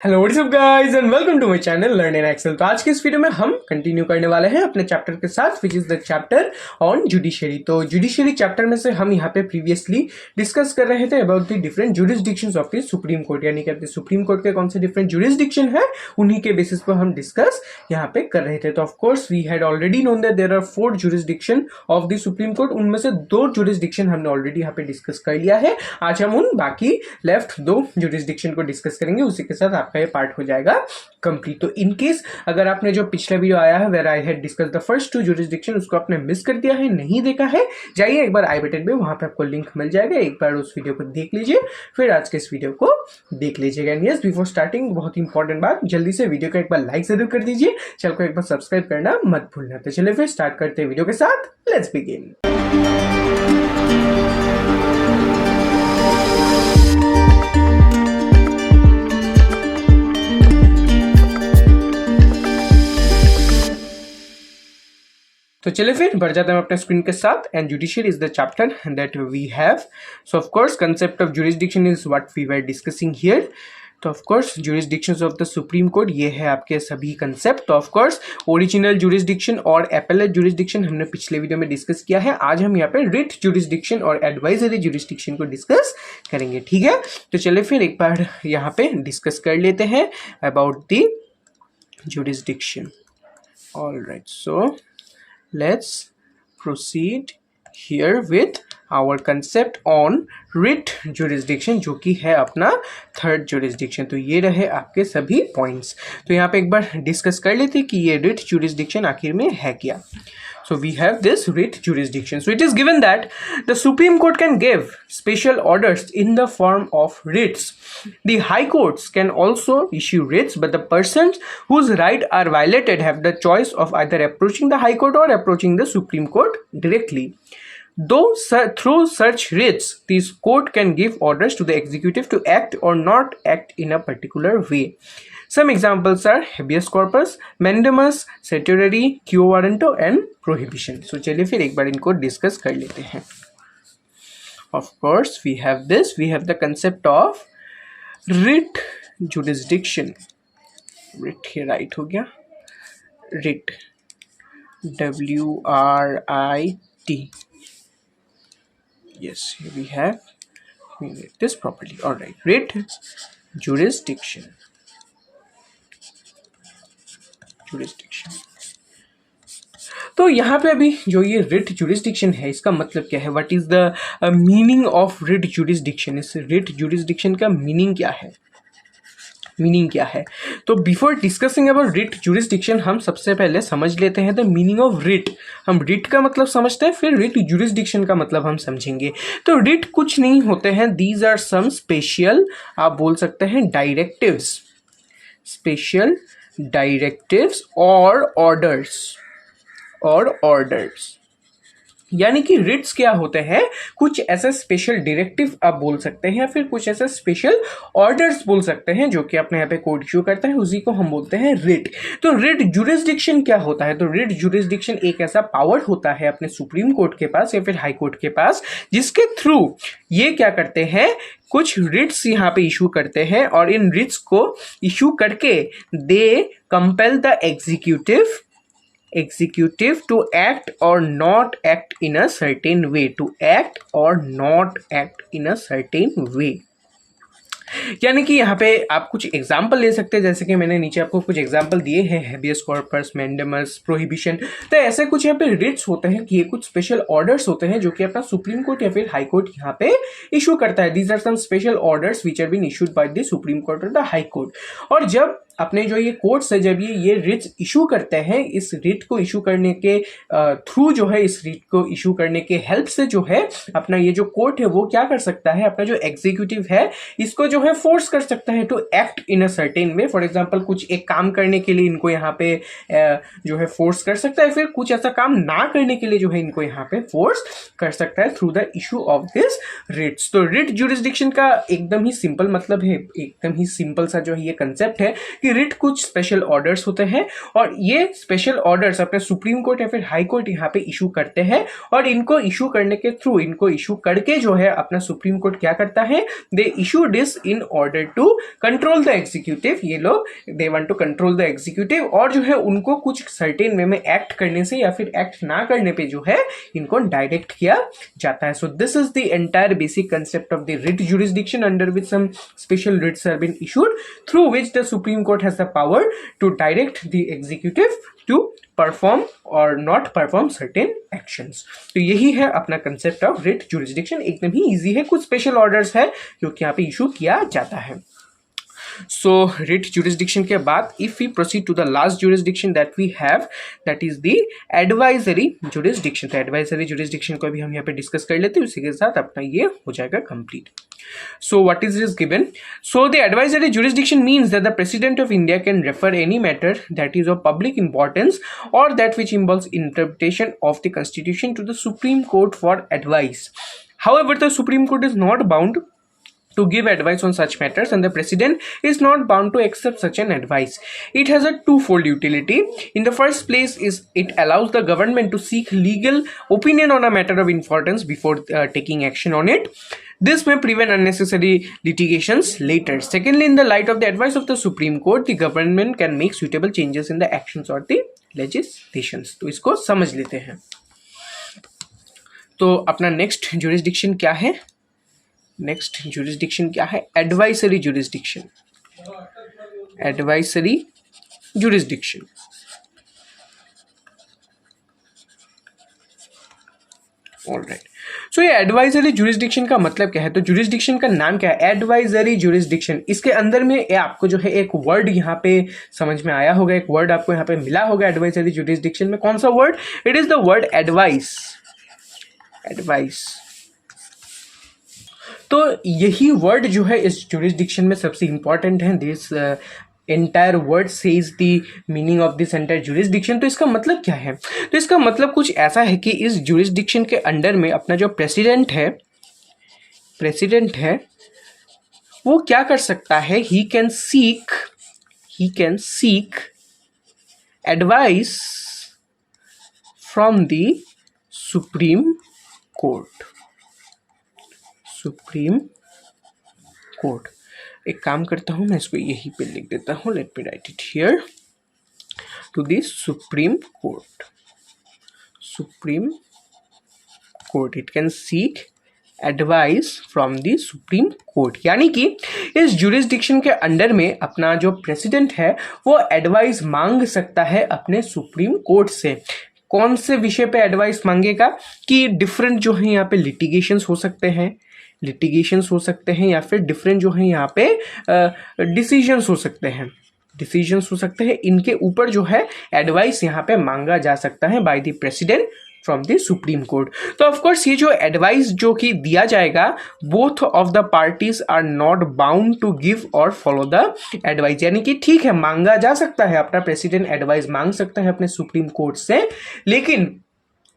Hello what's up guys and welcome to my channel learn in Excel. तो आज के इस वीडियो में हम कंटिन्यू करने वाले हैं अपने चैप्टर के साथ which is the chapter on judiciary. तो जुडिशरी चैप्टर में से हम यहाँ पे प्रीवियसली डिस्कस कर रहे थे about the different jurisdictions of the supreme court, यानी कि सुप्रीम कोर्ट के कौन से डिफरेंट जुरिस्डिक्शन है उन्हीं के बेसिस पर हम डिस्कस यहाँ पे कर रहे थे। तो of course we had already known that there are 4 jurisdiction of the supreme court, उनमें से 2 जुरिस्डिक्शन हमने ऑलरेडी यहाँ पे डिस्कस कर लिया है। आज हम उन बाकी लेफ्ट 2 जुरिस्डिक्शन को डिस्कस करेंगे, उसी के साथ आपका ये पार्ट हो जाएगा कंप्लीट। तो इन केस अगर आपने जो पिछला वीडियो आया है where I had discussed the first 2 jurisdiction, उसको आपने मिस कर दिया है, नहीं देखा है, जाइए एक बार आई बटन पे, वहां पे आपको लिंक मिल जाएगा, एक बार उस वीडियो को देख लीजिए, फिर आज के इस वीडियो को देख लीजिएगा। एंड यस, बिफोर स्टार्टिंग बहुत इंपॉर्टेंट बात, जल्दी से वीडियो को एक बार लाइक जरूर कर दीजिए, चैनल को एक बार सब्सक्राइब करना मत भूलना। तो चलिए फिर स्टार्ट करते हैं वीडियो के साथ, लेट्स बिगिन। तो चलिए फिर बढ़ जाते हैं अपने स्क्रीन के साथ। And judiciary is the chapter that we have. So of course concept of jurisdiction is what we were discussing here. तो of course jurisdictions of the supreme court, ये है आपके सभी कंसेप्ट। तो ऑफ कोर्स ओरिजिनल जुरिस्डिक्शन और appellate jurisdiction हमने पिछले video में डिस्कस किया है। आज हम यहाँ पे रिट जुरिस्डिक्शन और एडवाइजरी जुरिस्डिक्शन को डिस्कस करेंगे, ठीक है। तो चलिए फिर एक बार यहाँ पे डिस्कस कर लेते हैं about the jurisdiction. Alright, so let's proceed here with our concept on writ jurisdiction, जो कि है अपना थर्ड जुरिस्डिक्शन। तो ये रहे आपके सभी पॉइंट्स। तो यहाँ पे एक बार डिस्कस कर लेते कि ये writ jurisdiction आखिर में है क्या। So we have this writ jurisdiction. So it is given that the Supreme Court can give special orders in the form of writs. The high courts can also issue writs, but the persons whose rights are violated have the choice of either approaching the high court or approaching the Supreme Court directly. Though through such writs, this court can give orders to the executive to act or not act in a particular way. Some examples are habeas corpus, mandamus, certiorari, quo warranto and prohibition. So चलिए फिर एक बार इनको discuss कर लेते हैं। Of course we have this, we have the concept of writ jurisdiction. writ here right हो गया, writ, W-R-I-T. Yes, here we have, we read this properly. All right, writ jurisdiction. तो यहाँ पे अभी जो ये रिट जुरिस्डिक्शन है, इसका मतलब क्या है, what is the meaning of writ jurisdiction. इस रिट जुरिस्डिक्शन का मीनिंग क्या है, मीनिंग क्या है। तो before discussing about writ jurisdiction, हम सबसे पहले समझ लेते हैं द मीनिंग ऑफ रिट। हम रिट का मतलब समझते हैं, फिर रिट जुरिस्डिक्शन का मतलब हम समझेंगे। तो रिट कुछ नहीं होते हैं, दीज आर सम स्पेशल, आप बोल सकते हैं डायरेक्टिव्स, स्पेशल डायरेक्टिव्स और ऑर्डर्स। यानी कि रिट्स क्या होते हैं, कुछ ऐसे स्पेशल डायरेक्टिव आप बोल सकते हैं, या फिर कुछ ऐसे स्पेशल ऑर्डर्स बोल सकते हैं जो कि अपने यहाँ पे कोर्ट इश्यू करता है, उसी को हम बोलते हैं रिट। तो रिट जुरिस्डिक्शन क्या होता है, तो रिट जुरिस्डिक्शन एक ऐसा पावर होता है अपने सुप्रीम कोर्ट के पास या फिर हाई कोर्ट के पास, जिसके थ्रू ये क्या करते हैं, कुछ रिट्स यहाँ पे इशू करते हैं, और इन रिट्स को इशू करके they compel the executive to act or not act in a certain way, to act or not act in a certain way। यानी कि यहाँ पे आप कुछ एग्जाम्पल ले सकते हैं, जैसे कि मैंने नीचे आपको कुछ एग्जाम्पल दिए हैं, हेबियस कॉर्पस, मैंडेमस, प्रोहिबिशन। तो ऐसे कुछ यहाँ पे रिट्स होते हैं कि ये कुछ स्पेशल ऑर्डर्स होते हैं जो कि अपना सुप्रीम कोर्ट या फिर हाई कोर्ट यहाँ पे इशू करता है। These are some special orders which are been issued by the supreme court और द हाई कोर्ट। और जब अपने जो ये कोर्ट्स है, जब ये रिट्स इशू करते हैं, इस रिट को इशू करने के थ्रू जो है, इस रिट को इशू करने के हेल्प से जो है अपना ये जो कोर्ट है वो क्या कर सकता है, अपना जो एग्जीक्यूटिव है इसको जो है फोर्स कर सकता है to act in a certain way. For example कुछ एक काम करने के लिए इनको यहाँ पे जो है फोर्स कर सकता है, फिर कुछ ऐसा काम ना करने के लिए जो है इनको यहाँ पे फोर्स कर सकता है through the issue of this writs. तो रिट जुरिस्डिक्शन का एकदम ही सिंपल मतलब है, एकदम ही सिंपल सा जो है ये कंसेप्ट है कि कि रिट कुछ स्पेशल ऑर्डर्स होते हैं और ये स्पेशल ऑर्डर्स अपने सुप्रीम कोर्ट या फिर हाई कोर्ट यहाँ पे इशू करते हैं और इनको इशू करने के थ्रू, इनको इशू करके जो है अपना सुप्रीम कोर्ट क्या करता है, they issue this in order to control the executive. ये लोग they want to control the executive और जो है उनको कुछ सर्टेन वे में एक्ट करने से या फिर एक्ट ना करने पे जो है इनको डायरेक्ट किया जाता है। So this is the entire basic concept of the writ jurisdiction under which some special writs have been issued through which the Supreme Court has the power to direct the executive to perform or not perform certain actions। तो यही है अपना concept of writ jurisdiction। एकदम ही easy है, कुछ special orders है जो कि यहाँ पे इशू किया जाता है। So writ jurisdiction के बाद if we proceed to the last jurisdiction that we have, that is the advisory jurisdiction। तो advisory jurisdiction को भी हम यहाँ पे डिस्कस कर लेते हैं, उसी के साथ अपना ये हो जाएगा complete. So what is this given? So the advisory jurisdiction means that the President of India can refer any matter that is of public importance or that which involves interpretation of the Constitution to the Supreme Court for advice. However, the Supreme Court is not bound to give advice on such matters and the president is not bound to accept such an advice. It has a twofold utility. In the first place is it allows the government to seek legal opinion on a matter of importance before taking action on it. This may prevent unnecessary litigations later. Secondly, in the light of the advice of the Supreme Court, the government can make suitable changes in the actions or the legislations. तो इसको समझ लेते हैं। तो अपना next jurisdiction क्या है? Next jurisdiction क्या है? Advisory jurisdiction। Advisory jurisdiction। Alright, so ये एडवाइजरी jurisdiction का मतलब क्या है? तो jurisdiction का नाम क्या है? Advisory jurisdiction। इसके अंदर में आपको जो है एक वर्ड यहाँ पे समझ में आया होगा, एक वर्ड आपको यहाँ पे मिला होगा एडवाइजरी jurisdiction में। कौन सा word? It is the word advice. Advice, तो यही वर्ड जो है इस jurisdiction में सबसे इंपॉर्टेंट है। This entire word says the meaning of this entire jurisdiction। तो इसका मतलब क्या है? तो इसका मतलब कुछ ऐसा है कि इस jurisdiction के अंडर में अपना जो प्रेसिडेंट है वो क्या कर सकता है? He can seek advice from the supreme court. Supreme court, एक काम करता हूं मैं इसको यहीं पे लिख देता हूं। Let me write it here, to the supreme court. Supreme court it can seek advice from the supreme court. यानी कि इस jurisdiction के अंडर में अपना जो प्रेसिडेंट है वो एडवाइस मांग सकता है अपने सुप्रीम कोर्ट से। कौन से विषय पे एडवाइस मांगेगा? कि डिफरेंट जो है यहाँ पे लिटिगेशंस हो सकते हैं या फिर डिफरेंट जो है यहाँ पे डिसीजंस हो सकते हैं। इनके ऊपर जो है एडवाइस यहाँ पे मांगा जा सकता है by the president from the supreme court. तो ऑफ कोर्स ये जो एडवाइस जो कि दिया जाएगा, both of the parties are not bound to give or follow the advice. यानी कि ठीक है, मांगा जा सकता है, अपना प्रेसिडेंट एडवाइस मांग सकता है अपने सुप्रीम कोर्ट से, लेकिन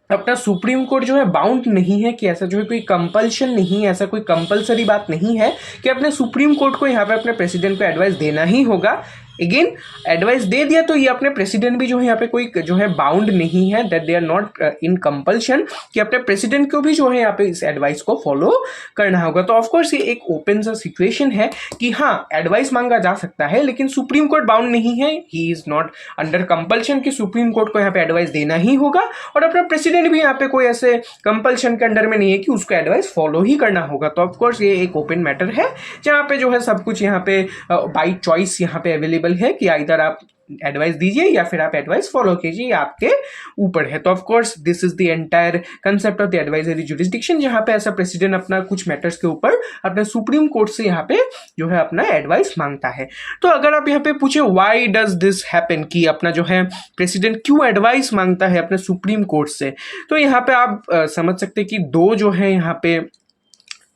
अपना सुप्रीम कोर्ट जो है बाउंड नहीं है कि ऐसा जो है कोई कंपल्शन नहीं है, ऐसा कोई कंपलसरी बात नहीं है कि अपने सुप्रीम कोर्ट को यहाँ पे अपने प्रेसिडेंट को एडवाइस देना ही होगा। अगेन एडवाइस दे दिया तो ये अपने प्रेसिडेंट भी जो है यहाँ पे कोई जो है बाउंड नहीं है, that they are not in compulsion कि अपने प्रेसिडेंट को भी जो है यहाँ पे इस एडवाइस को फॉलो करना होगा। तो ऑफकोर्स ये एक ओपन सा सिचुएशन है कि हाँ, एडवाइस मांगा जा सकता है लेकिन सुप्रीम कोर्ट बाउंड नहीं है, he is not under compulsion कि सुप्रीम कोर्ट को यहाँ पे एडवाइस देना ही होगा, और अपना प्रेसिडेंट भी यहाँ पे कोई ऐसे कंपल्शन के अंडर में नहीं है कि उसको एडवाइस फॉलो ही करना होगा। तो ऑफकोर्स ये एक ओपन मैटर है जहाँ पे जो है सब कुछ यहाँ पे बाई चॉइस यहाँ पे अवेलेबल है कि इधर आप एडवाइस दीजिए या फिर आप एडवाइस फॉलो कीजिए, ये आपके ऊपर है। तो of course this is the entire concept of the advisory jurisdiction, जहां पे ऐसा प्रेसिडेंट अपना कुछ मैटर्स के ऊपर अपने सुप्रीम कोर्ट से यहाँ पे जो है अपना एडवाइस मांगता है। तो अगर आप यहाँ पे पूछे व्हाई डज दिस हैपन, कि अपना जो है प्रेसिडेंट क्यों एडवाइस मांगता है अपने सुप्रीम कोर्ट से, तो यहाँ पे आप समझ सकते हैं कि दो जो है यहाँ पे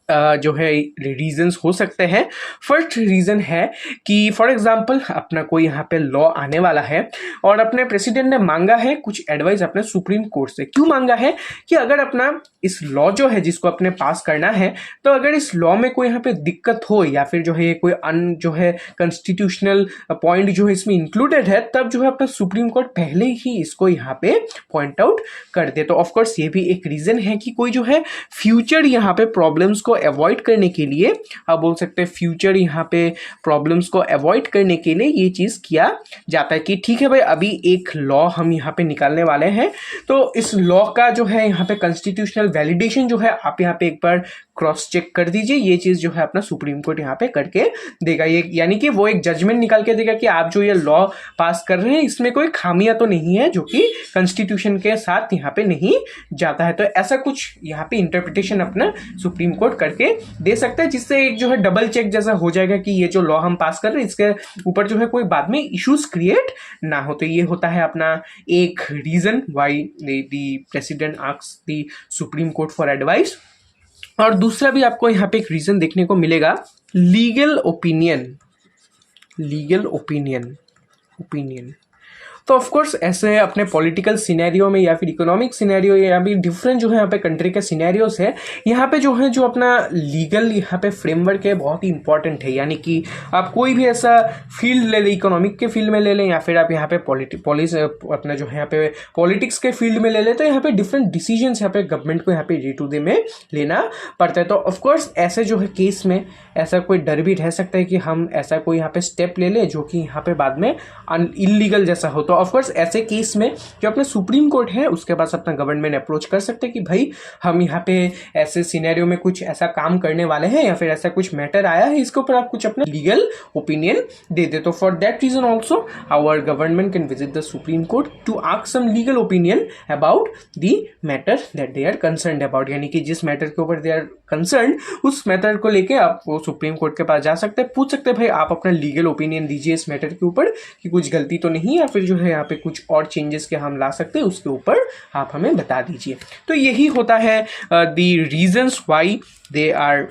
जो है रीजंस हो सकते हैं। फर्स्ट रीज़न है कि फॉर एग्जांपल अपना कोई यहाँ पे लॉ आने वाला है और अपने प्रेसिडेंट ने मांगा है कुछ एडवाइस अपने सुप्रीम कोर्ट से। क्यों मांगा है कि अगर अपना इस लॉ जो है जिसको अपने पास करना है, तो अगर इस लॉ में कोई यहाँ पे दिक्कत हो या फिर जो है कोई जो है कॉन्स्टिट्यूशनल पॉइंट जो है इसमें इंक्लूडेड है, तब जो है अपना सुप्रीम कोर्ट पहले ही इसको यहाँ पे पॉइंट आउट कर दे। तो ऑफकोर्स ये भी एक रीज़न है कि कोई जो है फ्यूचर यहाँ पे प्रॉब्लम्स को अवॉइड करने के लिए, आप बोल सकते हैं फ्यूचर यहाँ पे प्रॉब्लम्स को अवॉइड करने के लिए ये चीज़ किया जाता है कि ठीक है भाई अभी एक लॉ हम यहाँ पे निकालने वाले हैं, तो इस लॉ का जो है यहाँ पे कॉन्स्टिट्यूशनल वैलिडेशन जो है आप यहाँ पे एक बार क्रॉस चेक कर दीजिए। ये चीज़ जो है अपना सुप्रीम कोर्ट यहाँ पे करके देगा, ये यानी कि वो एक जजमेंट निकाल के देगा कि आप जो ये लॉ पास कर रहे हैं इसमें कोई खामियां तो नहीं है जो कि कॉन्स्टिट्यूशन के साथ यहाँ पे नहीं जाता है। तो ऐसा कुछ यहाँ पे इंटरप्रिटेशन अपना सुप्रीम कोर्ट करके दे सकता है, जिससे एक जो है डबल चेक जैसा हो जाएगा कि ये जो लॉ हम पास कर रहे हैं इसके ऊपर जो है कोई बाद में इश्यूज क्रिएट ना हो। तो ये होता है अपना एक reason why the president asks the supreme court for advice. और दूसरा भी आपको यहाँ पे एक रीजन देखने को मिलेगा, लीगल ओपिनियन। लीगल ओपिनियन तो ऑफकोर्स ऐसे अपने पॉलिटिकल सिनेरियो में या फिर इकोनॉमिक सिनेरियो या भी डिफरेंट जो है यहाँ पे कंट्री के सिनेरियोस है, यहाँ पे जो है जो अपना लीगल यहाँ पे फ्रेमवर्क है बहुत ही इंपॉर्टेंट है। यानी कि आप कोई भी ऐसा फील्ड ले लें, इकोनॉमिक के फील्ड में ले लें या फिर आप यहाँ पे अपना जो है यहाँ पे पॉलिटिक्स के फील्ड में ले लें, तो यहाँ पे डिफरेंट डिसीजंस यहाँ पे गवर्नमेंट को यहाँ पे डे टू डे में लेना पड़ता है। तो ऑफकोर्स ऐसे जो है केस में ऐसा कोई डर भी रह सकता है कि हम ऐसा कोई यहाँ पे स्टेप ले लें जो कि यहाँ पे बाद में इलीगल जैसा हो। तो ऑफकोर्स ऐसे केस में जो अपने सुप्रीम कोर्ट है उसके पास अपना गवर्नमेंट अप्रोच कर सकते हैं कि भाई हम यहाँ पे ऐसे सिनेरियो में कुछ ऐसा काम करने वाले हैं या फिर ऐसा कुछ मैटर आया है, इसके ऊपर आप कुछ अपना लीगल ओपिनियन दे दे। तो for that reason also our government can visit the supreme court to ask some legal opinion about the matter that they are concerned about. यानी कि जिस मैटर के ऊपर दे आर कंसर्न्ड उस मैटर को लेके आप वो सुप्रीम कोर्ट के पास जा सकते हैं, पूछ सकते हैं भाई आप अपना लीगल ओपिनियन दीजिए इस मैटर के ऊपर कि कुछ गलती तो नहीं या फिर जो है यहाँ पे कुछ और चेंजेस के हम ला सकते हैं, उसके ऊपर आप हमें बता दीजिए। तो यही होता है the reasons why they are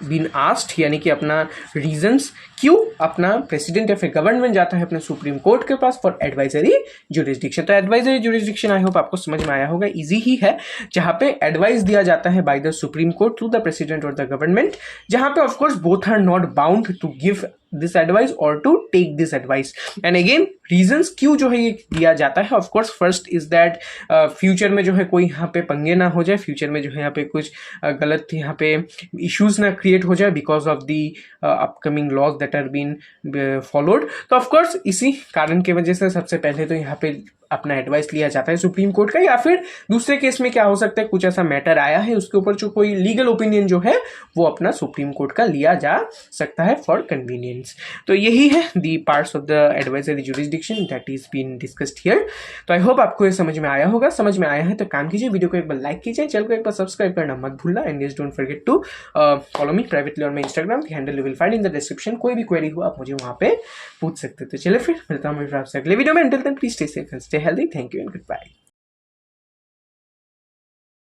been asked, यानी कि अपना रीजंस क्यों अपना प्रेसिडेंट या फिर गवर्नमेंट जाता है अपने सुप्रीम कोर्ट के पास फॉर एडवाइजरी जुरिस्डिक्शन। तो एडवाइजरी जुरिस्डिक्शन आई होप आपको समझ में आया होगा, इजी ही है, जहां पे एडवाइस दिया जाता है by the supreme court to the president और द गवर्नमेंट, जहां पे of course both are not bound to give this advice और to take this advice. And again reasons क्यों जो है ये दिया जाता है, of course first is that future में जो है कोई यहाँ पे पंगे ना हो जाए, फ्यूचर में जो है यहाँ पे कुछ गलत यहाँ पे इश्यूज ना क्रिएट हो जाए because of the upcoming laws that are been followed. तो ऑफकोर्स इसी कारण की वजह से सबसे पहले तो यहाँ पे अपना एडवाइस लिया जाता है सुप्रीम कोर्ट का, या फिर दूसरे केस में क्या हो सकता है कुछ ऐसा मैटर आया है उसके ऊपर जो कोई लीगल ओपिनियन जो है वो अपना सुप्रीम कोर्ट का लिया जा सकता है फॉर कन्वीनियंस। तो यही है the parts of the advisory jurisdiction that is been discussed here. तो आई होप आपको ये समझ में आया होगा, समझ में आया है तो काम कीजिए, वीडियो को एक बार लाइक कीजिए, चैनल को एक बार सब्सक्राइब करना मत भूलना, and don't forget to follow me privately on my Instagram, handle you will find in the description. कोई भी क्वेरी हो आप मुझे वहां पे पूछ सकते। तो चलिए फिर मिलता हूं मैं आपसे अगले वीडियो में, until then please stay safe and stay healthy, thank you and goodbye.